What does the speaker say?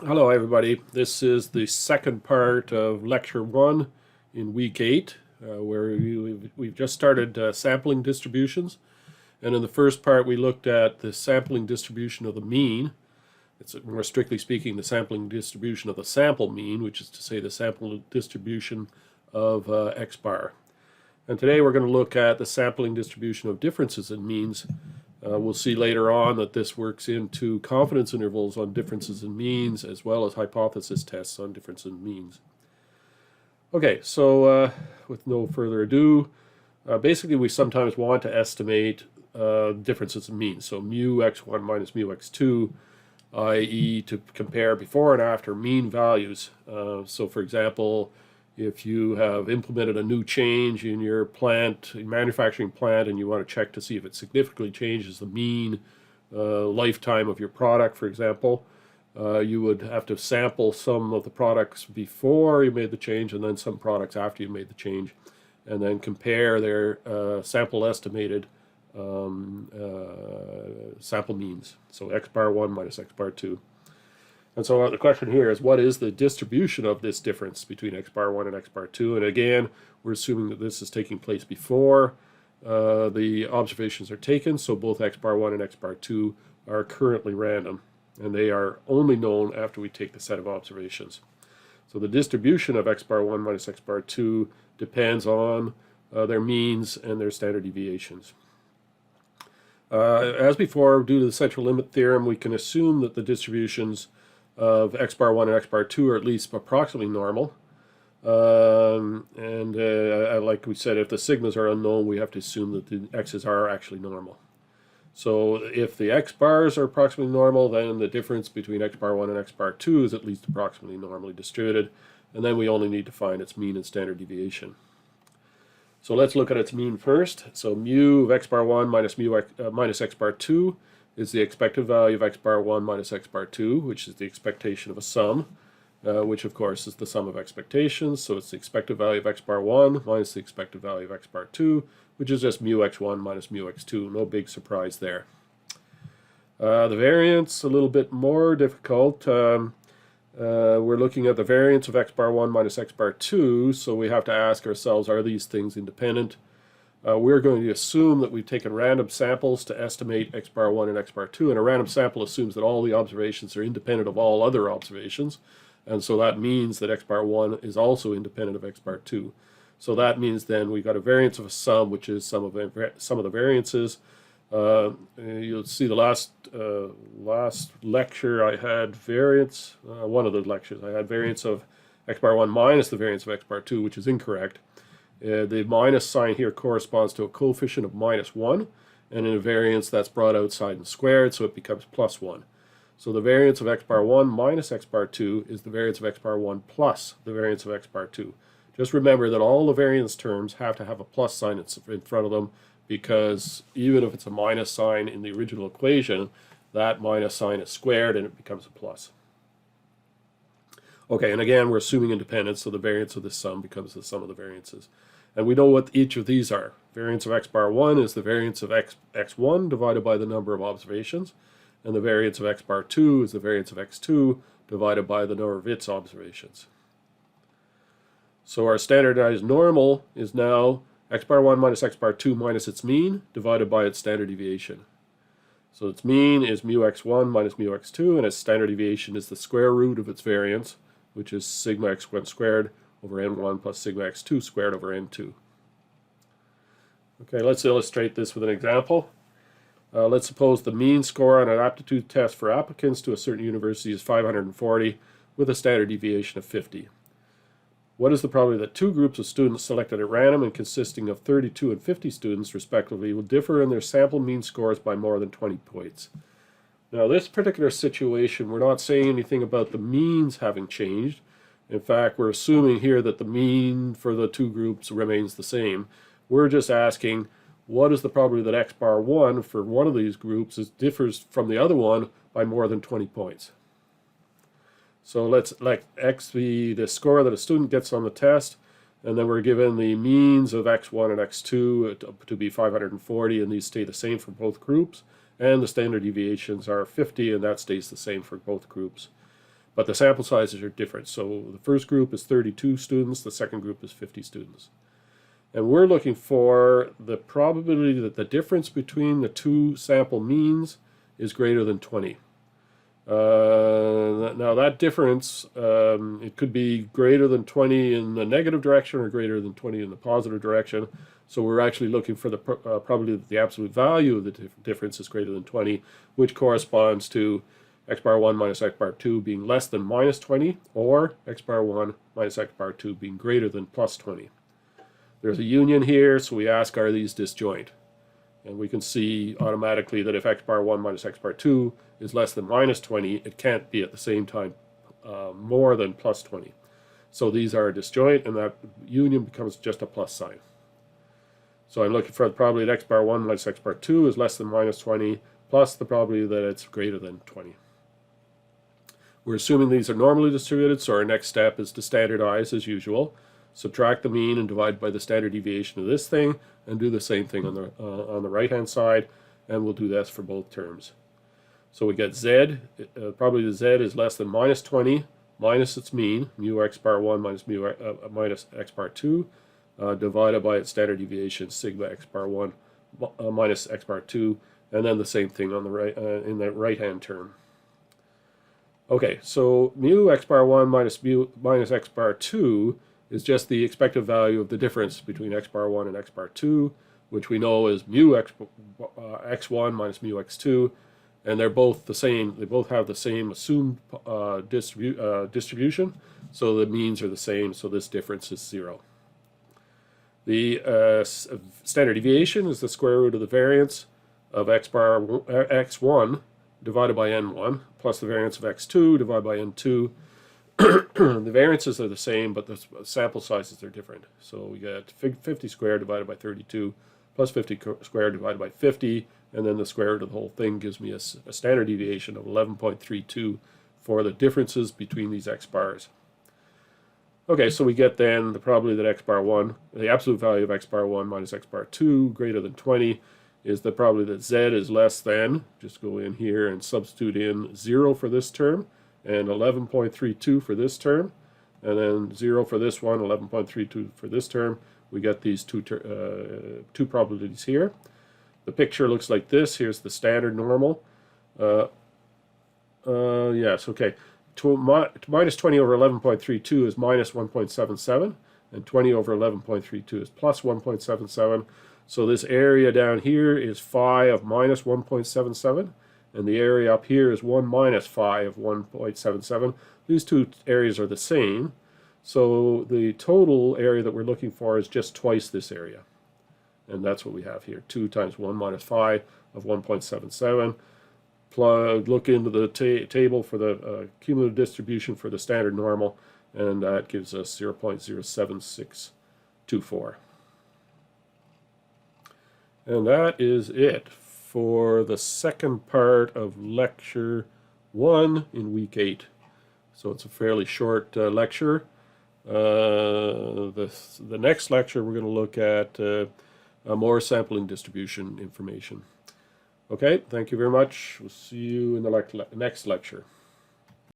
Hello everybody, this is the second part of lecture 1 in week 8 where we've just started sampling distributions, and in the first part we looked at the sampling distribution of the mean. It's more strictly speaking the sampling distribution of the sample mean, which is to say the sample distribution of x bar. And today we're going to look at the sampling distribution of differences in means. We'll see later on that this works into confidence intervals on differences in means as well as hypothesis tests on difference in means. Okay, so with no further ado, basically we sometimes want to estimate differences in means. So mu x1 minus mu x2, i.e. to compare before and after mean values. So for example, if you have implemented a new change in your plant, manufacturing plant, and you want to check to see if it significantly changes the mean lifetime of your product, for example, you would have to sample some of the products before you made the change and then some products after you made the change, and then compare their sample estimated sample means. So x bar 1 minus x bar 2. And so the question here is, what is the distribution of this difference between x bar 1 and x bar 2? And again, we're assuming that this is taking place before the observations are taken, so both x bar 1 and x bar 2 are currently random, and they are only known after we take the set of observations. So the distribution of x bar 1 minus x bar 2 depends on their means and their standard deviations. As before, due to the central limit theorem, we can assume that the distributions of x bar 1 and x bar 2 are at least approximately normal. Like we said, if the sigmas are unknown, we have to assume that the x's are actually normal. So if the x bars are approximately normal, then the difference between x bar 1 and x bar 2 is at least approximately normally distributed, and then we only need to find its mean and standard deviation. So let's look at its mean first. So mu of x bar 1 minus minus x bar 2 is the expected value of x bar 1 minus x bar 2, which is the expectation of a sum, which of course is the sum of expectations. So it's the expected value of x bar 1 minus the expected value of x bar 2, which is just mu x1 minus mu x2. No big surprise there. The variance, a little bit more difficult. We're looking at the variance of x bar 1 minus x bar 2, so we have to ask ourselves, are these things independent? We're going to assume that we've taken random samples to estimate x bar 1 and x bar 2, and a random sample assumes that all the observations are independent of all other observations, and so that means that x bar 1 is also independent of x bar 2. So that means then we've got a variance of a sum, which is sum of the variances. You'll see the last lecture I had variance, one of the lectures I had variance of x bar 1 minus the variance of x bar 2, which is incorrect. The minus sign here corresponds to a coefficient of -1, and in a variance that's brought outside and squared, so it becomes +1. So the variance of x bar 1 minus x bar 2 is the variance of x bar 1 plus the variance of x bar 2. Just remember that all the variance terms have to have a plus sign in front of them, because even if it's a minus sign in the original equation, that minus sign is squared and it becomes a plus. Okay, and again, we're assuming independence, so the variance of this sum becomes the sum of the variances. And we know what each of these are. Variance of x bar 1 is the variance of x1 divided by the number of observations, and the variance of x bar 2 is the variance of x2 divided by the number of its observations. So our standardized normal is now x bar 1 minus x bar 2 minus its mean divided by its standard deviation. So its mean is mu x1 minus mu x2, and its standard deviation is the square root of its variance, which is sigma x1 squared over n1 plus sigma x2 squared over n2. Okay, let's illustrate this with an example. Let's suppose the mean score on an aptitude test for applicants to a certain university is 540 with a standard deviation of 50. What is the probability that two groups of students selected at random and consisting of 32 and 50 students respectively will differ in their sample mean scores by more than 20 points? Now, this particular situation, we're not saying anything about the means having changed. In fact, we're assuming here that the mean for the two groups remains the same. We're just asking, what is the probability that x bar 1 for one of these groups differs from the other one by more than 20 points? So let's let x be the score that a student gets on the test, and then we're given the means of x1 and x2 to be 540, and these stay the same for both groups. And the standard deviations are 50, and that stays the same for both groups. but the sample sizes are different. So the first group is 32 students, the second group is 50 students. And we're looking for the probability that the difference between the two sample means is greater than 20. Now that difference, it could be greater than 20 in the negative direction or greater than 20 in the positive direction. So we're actually looking for the probability that the absolute value of the difference is greater than 20, which corresponds to x bar 1 minus x bar 2 being less than minus 20, or x bar 1 minus x bar 2 being greater than plus 20. There's a union here, so we ask, are these disjoint? And we can see automatically that if x bar 1 minus x bar 2 is less than minus 20, it can't be at the same time more than plus 20. So these are disjoint, and that union becomes just a plus sign. So I'm looking for the probability that x bar 1 minus x bar 2 is less than minus 20, plus the probability that it's greater than 20. We're assuming these are normally distributed, so our next step is to standardize as usual. Subtract the mean and divide by the standard deviation of this thing, and do the same thing on the right-hand side, and we'll do this for both terms. So we get z, probably the z is less than minus 20 minus its mean, mu x bar 1 minus minus x bar 2, divided by its standard deviation, sigma x bar 1 minus x bar 2, and then the same thing on the right in the right-hand term. Okay, so mu x bar 1 minus x bar 2 is just the expected value of the difference between x bar 1 and x bar 2, which we know is mu x1 minus mu x2, and they're both the same. They both have the same assumed distribution, so the means are the same, so this difference is 0. The standard deviation is the square root of the variance of x1 divided by n1 plus the variance of x2 divided by n2. The variances are the same, but the sample sizes are different. So we get 50 squared divided by 32 plus 50 squared divided by 50, and then the square root of the whole thing gives me a standard deviation of 11.32 for the differences between these x bars. Okay, so we get then the probability that x bar 1, the absolute value of x bar 1 minus x bar 2 greater than 20 is the probability that z is less than, just go in here and substitute in 0 for this term, and 11.32 for this term, and then 0 for this one, 11.32 for this term. We get these two probabilities here. The picture looks like this. Here's the standard normal. Yes, okay. Minus 20 over 11.32 is minus 1.77, and 20 over 11.32 is plus 1.77. So this area down here is phi of minus 1.77. And the area up here is 1 minus phi of 1.77. These two areas are the same. So the total area that we're looking for is just twice this area. And that's what we have here. 2 times 1 minus phi of 1.77. Look into the table for the cumulative distribution for the standard normal, and that gives us 0.07624. And that is it for the second part of lecture 1 in week 8. So it's a fairly short lecture. The next lecture we're going to look at more sampling distribution information. Okay, thank you very much. We'll see you in the next lecture.